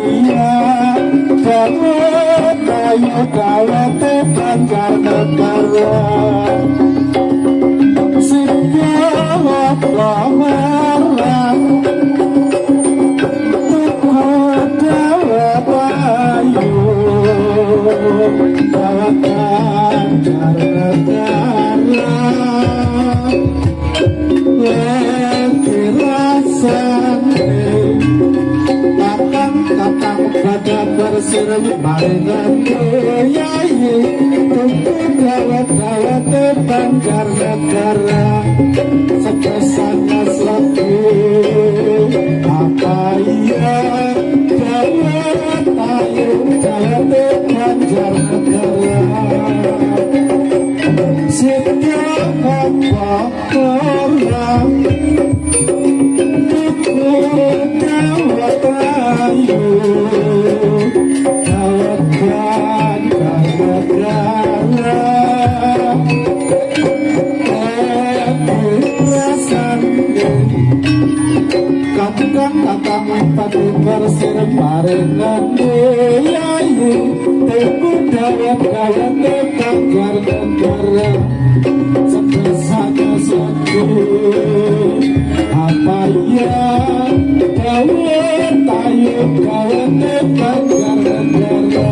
iya dawet ayu dawet Banjar Negara sejawat lamarang tuku dawet ayu dawet Banjar Negara Kakang pada bersirah barengan yai tuntut dawet-dawet Banjar Negara sekesannya selaku apa iya dawet ayu dawet Banjar Negara setiap apa orang kakang pati bersirah barengan yai teku dawet-dawet Banjar Negara sekesannya satu apa ya dawet ayu dawet Banjar Negara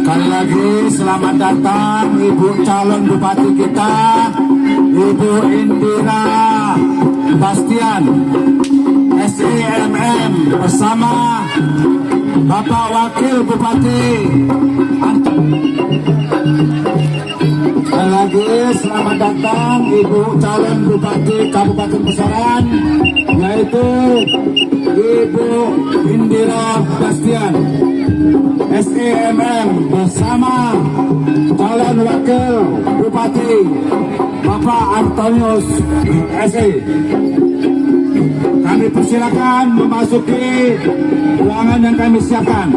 Sekali lagi selamat datang Ibu calon Bupati kita, Ibu Indira Bastian SEMM bersama Bapak Wakil Bupati. Sekali lagi selamat datang Ibu calon Bupati Kabupaten Pasaran, yaitu Ibu Indira Bastian SEMM bersama calon Wakil Bupati Bapak Antonius SE. Kami persilakan memasuki ruangan yang kami siapkan.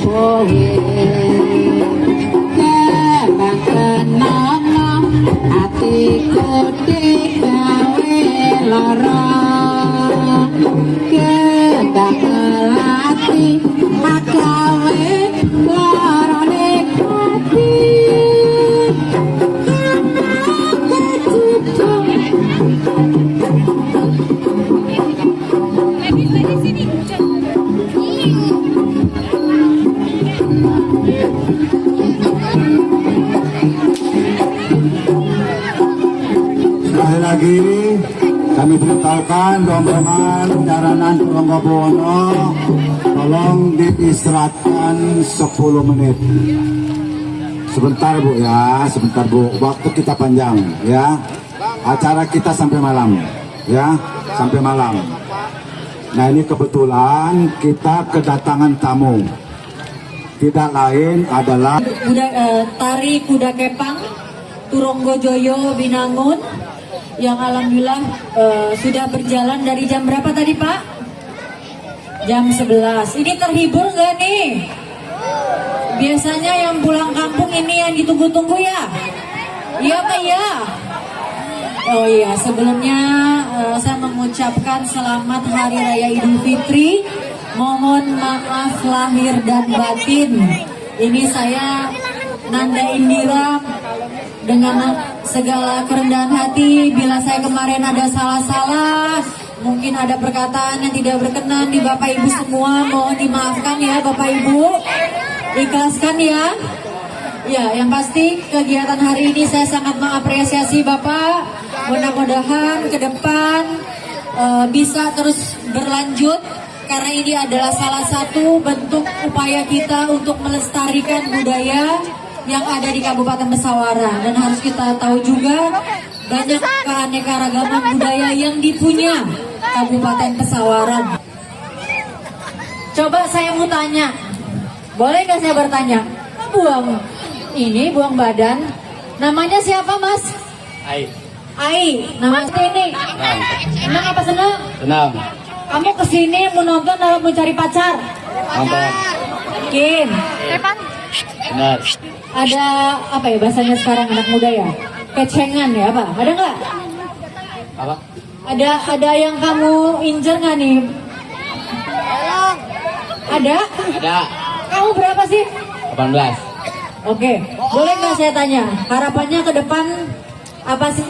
kowe kebak enom atiku digawe lara kebak ati magawe lara ning ati Sekali lagi kami beritahukan rombongan jaranan Turanggabuwono tolong diistirahatkan 10 menit. Sebentar Bu ya, sebentar Bu. Waktu kita panjang ya. Acara kita sampai malam ya, sampai malam. Nah ini kebetulan kita kedatangan tamu. Tidak lain adalah tari kuda kepang Turonggojoyo Binangun yang alhamdulillah sudah berjalan dari jam berapa tadi Pak? Jam 11. Ini terhibur nggak nih? Biasanya yang pulang kampung ini yang ditunggu-tunggu ya? Iya Pak ya? Oh iya, sebelumnya saya mengucapkan selamat Hari Raya Idul Fitri. Mohon maaf lahir dan batin. Ini saya Nanda Indira dengan segala kerendahan hati. Bila saya kemarin ada salah-salah, mungkin ada perkataan yang tidak berkenan di Bapak Ibu semua, mohon dimaafkan ya Bapak Ibu. Ikhlaskan ya. Ya, yang pasti kegiatan hari ini saya sangat mengapresiasi Bapak. Mudah-mudahan ke depan bisa terus berlanjut. Karena ini adalah salah satu bentuk upaya kita untuk melestarikan budaya yang ada di Kabupaten Pesawaran. Dan harus kita tahu juga banyak keanekaragaman budaya yang dipunya Kabupaten Pesawaran. Coba saya mau tanya, boleh nggak saya bertanya? Buang badan. Namanya siapa Mas? Ai. Nama ini. Senang apa senang? Senang. Kamu kesini mau nonton atau mau cari pacar? Nonton. Yakin? Benar. Ada apa ya bahasanya sekarang anak muda ya? Kecengan ya apa? Ada nggak? Apa? Ada yang kamu injer nggak nih? Ada? Ada. Kamu berapa sih? 18. Oke, boleh nggak saya tanya? Harapannya ke depan apa sih?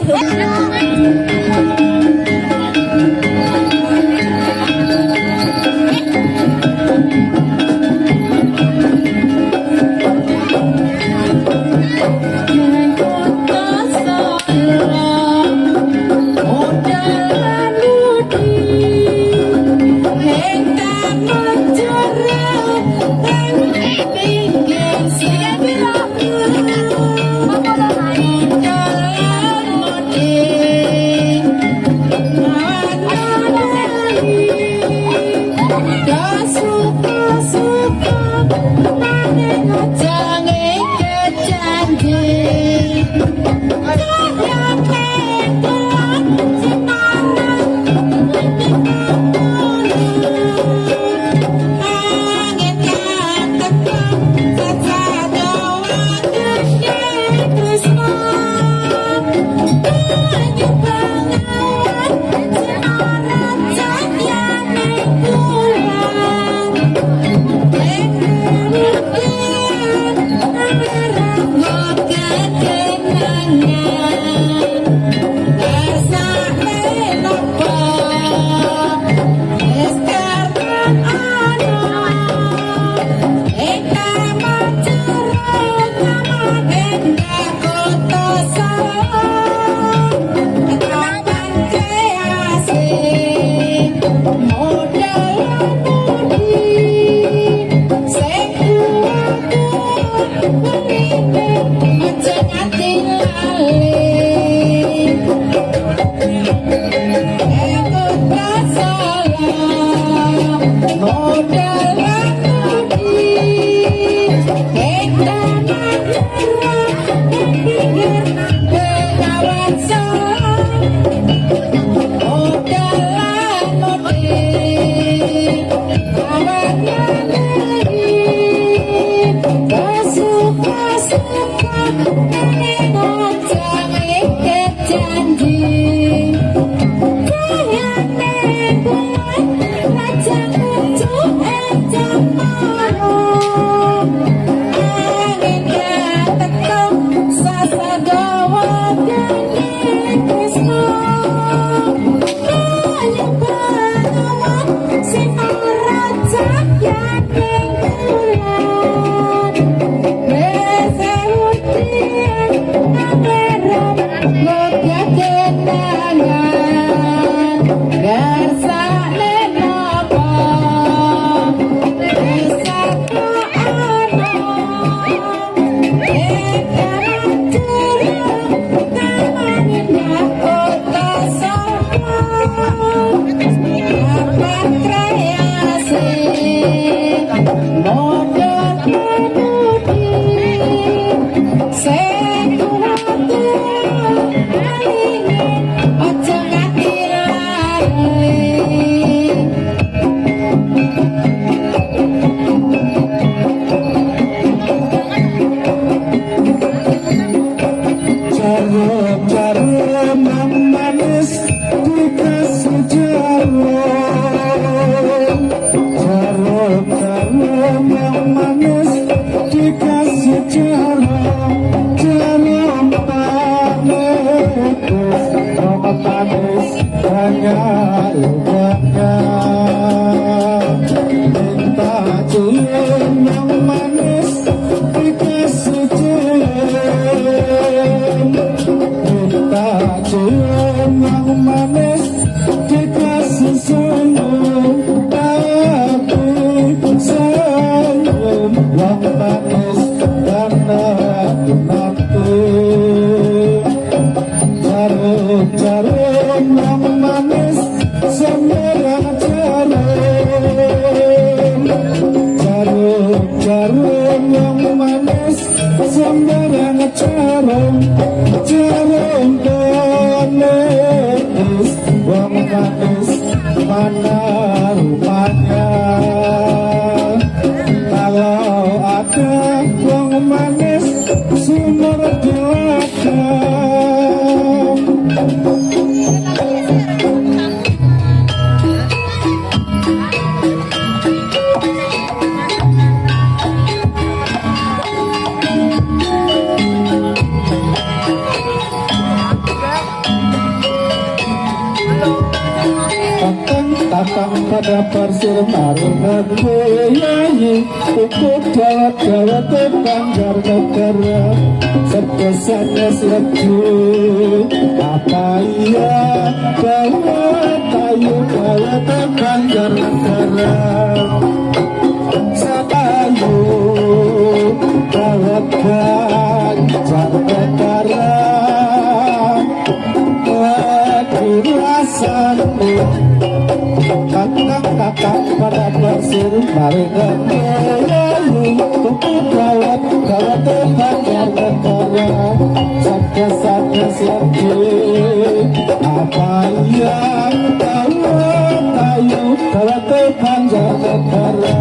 manis dikasih cium, kita cium yang manis dikasih senyum, tapi senyum yang manis karena nanti jarum-jarum yang manis sembarang jarum yang manis sembarang jarum manis yang manis mana rumahnya kalau ada yang manis sumber gelapnya. Tatang pada persir maringan goyayi ukut gawat-gawat banggar negara sepesannya selaju apa iya gawat ayu gawat banggar negara sekayu gawat banggar negara dirasamu kakak pada persir maringan goyayi ukut gawat banggar negara sepesannya selaju apa yang gawat ayu gawat banggar negara.